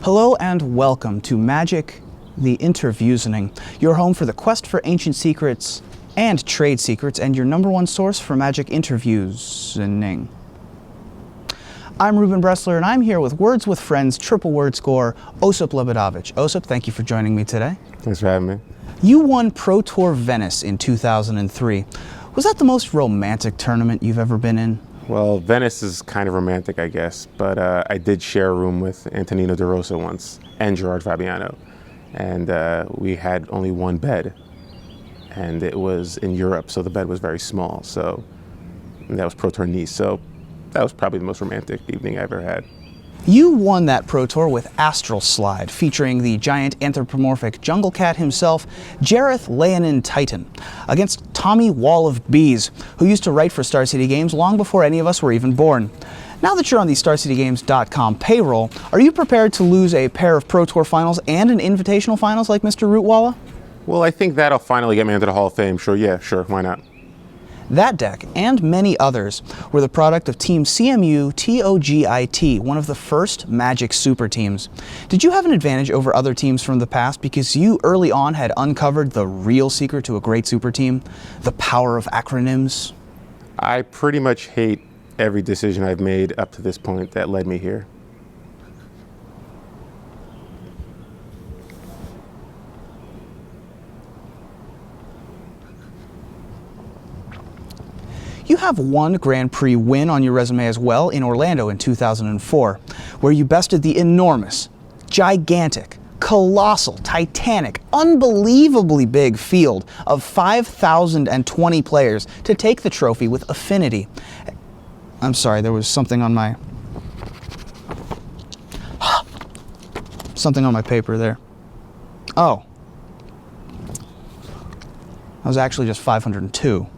Hello and welcome to Magic, the Interviewsening, your home for the quest for ancient secrets and trade secrets, and your #1 source for Magic Interviewsening. I'm Reuben Bresler, and I'm here with Words with Friends triple word scorer, Osyp Lebedowicz. Osyp, thank you for joining me today. Thanks for having me. You won Pro Tour Venice in 2003. Was that the most romantic tournament you've ever been in? Well, Venice is kind of romantic, I guess, but I did share a room with Antonino De Rosa once and Gerard Fabiano, and we had only one bed, and it was in Europe, so the bed was very small. So that was Pro Tour Nice, so that was probably the most romantic evening I ever had. You won that Pro Tour with Astral Slide, featuring the giant anthropomorphic jungle cat himself, Jareth Leonin Titan, against Tommy Wall of Bees, who used to write for Star City Games long before any of us were even born. Now that you're on the StarCityGames.com payroll, are you prepared to lose a pair of Pro Tour finals and an Invitational finals like Mr. Rootwalla? Well, I think that'll finally get me into the Hall of Fame. Sure, why not? That deck, and many others, were the product of Team CMU TOGIT, one of the first Magic super teams. Did you have an advantage over other teams from the past because you early on had uncovered the real secret to a great super team, the power of acronyms? I pretty much hate every decision I've made up to this point that led me here. You have one Grand Prix win on your resume as well in Orlando in 2004, where you bested the enormous, gigantic, colossal, titanic, unbelievably big field of 5,020 players to take the trophy with affinity. I'm sorry, there was something on my paper there. Oh. That was actually just 502.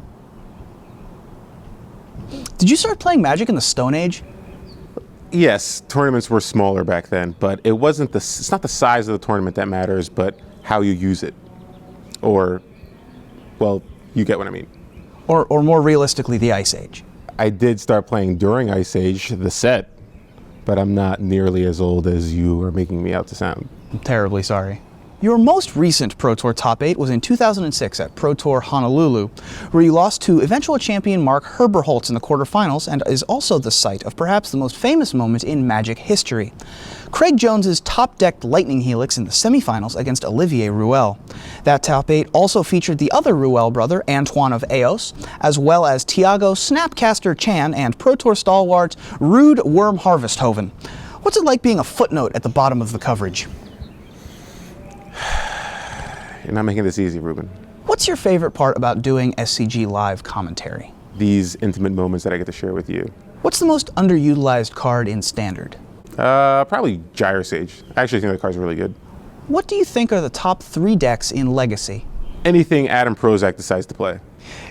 Did you start playing Magic in the Stone Age? Yes, tournaments were smaller back then, but it's not the size of the tournament that matters, but how you use it. Or, well, you get what I mean. Or more realistically, the Ice Age. I did start playing during Ice Age, the set, but I'm not nearly as old as you are making me out to sound. I'm terribly sorry. Your most recent Pro Tour top 8 was in 2006 at Pro Tour Honolulu, where you lost to eventual champion Mark Herberholz in the quarterfinals, and is also the site of perhaps the most famous moment in Magic history. Craig Jones's top-decked Lightning Helix in the semifinals against Olivier Rouel. That top 8 also featured the other Rouel brother, Antoine of Eos, as well as Tiago Snapcaster Chan and Pro Tour stalwart Rude Worm Harvesthoven. What's it like being a footnote at the bottom of the coverage? You're not making this easy, Reuben. What's your favorite part about doing SCG live commentary? These intimate moments that I get to share with you. What's the most underutilized card in Standard? Probably Gyre Sage. I actually think that card's really good. What do you think are the top 3 decks in Legacy? Anything Adam Prozac decides to play.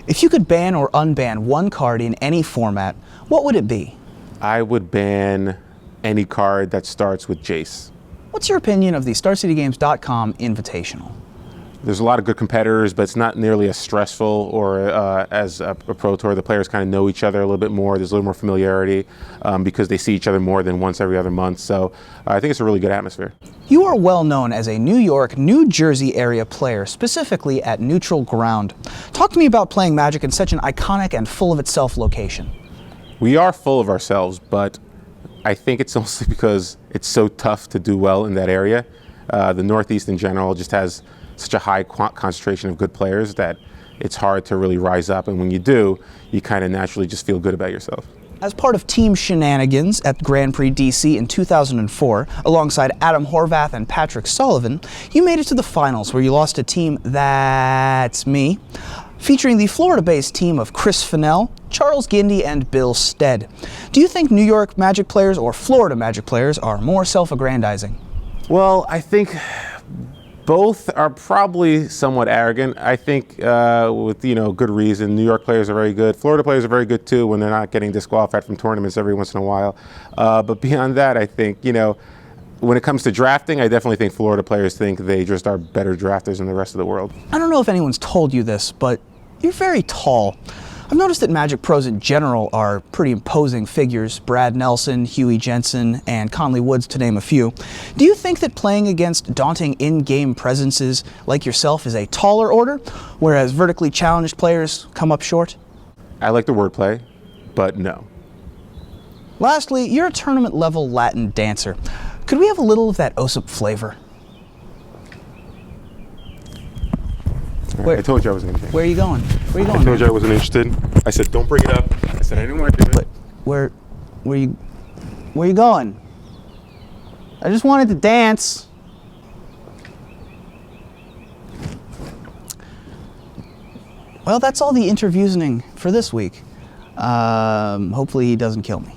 If you could ban or unban one card in any format, what would it be? I would ban any card that starts with Jace. What's your opinion of the StarCityGames.com Invitational? There's a lot of good competitors, but it's not nearly as stressful or as a Pro Tour. The players kind of know each other a little bit more. There's a little more familiarity because they see each other more than once every other month. So I think it's a really good atmosphere. You are well known as a New York, New Jersey area player, specifically at Neutral Ground. Talk to me about playing Magic in such an iconic and full of itself location. We are full of ourselves, but I think it's mostly because it's so tough to do well in that area. The Northeast in general just has such a high concentration of good players that it's hard to really rise up, and when you do, you kind of naturally just feel good about yourself. As part of Team Shenanigans at Grand Prix DC in 2004, alongside Adam Horvath and Patrick Sullivan, you made it to the finals where you lost to Team That's Me, featuring the Florida-based team of Chris Fennell, Charles Gindy, and Bill Stead. Do you think New York Magic players or Florida Magic players are more self-aggrandizing? Well, I think both are probably somewhat arrogant. I think with good reason. New York players are very good. Florida players are very good too when they're not getting disqualified from tournaments every once in a while. But beyond that, I think when it comes to drafting, I definitely think Florida players think they just are better drafters than the rest of the world. I don't know if anyone's told you this, but you're very tall. I've noticed that Magic pros in general are pretty imposing figures, Brad Nelson, Huey Jensen, and Conley Woods to name a few. Do you think that playing against daunting in-game presences like yourself is a taller order, whereas vertically challenged players come up short? I like the wordplay, but no. Lastly, you're a tournament-level Latin dancer. Could we have a little of that Osyp flavor? I told you I wasn't interested. Where are you going? Where are you going? I told you I wasn't interested. I said, don't bring it up. I said, I didn't want to do it. Where are you going? I just wanted to dance. Well, that's all the Interviewsening for this week. Hopefully he doesn't kill me.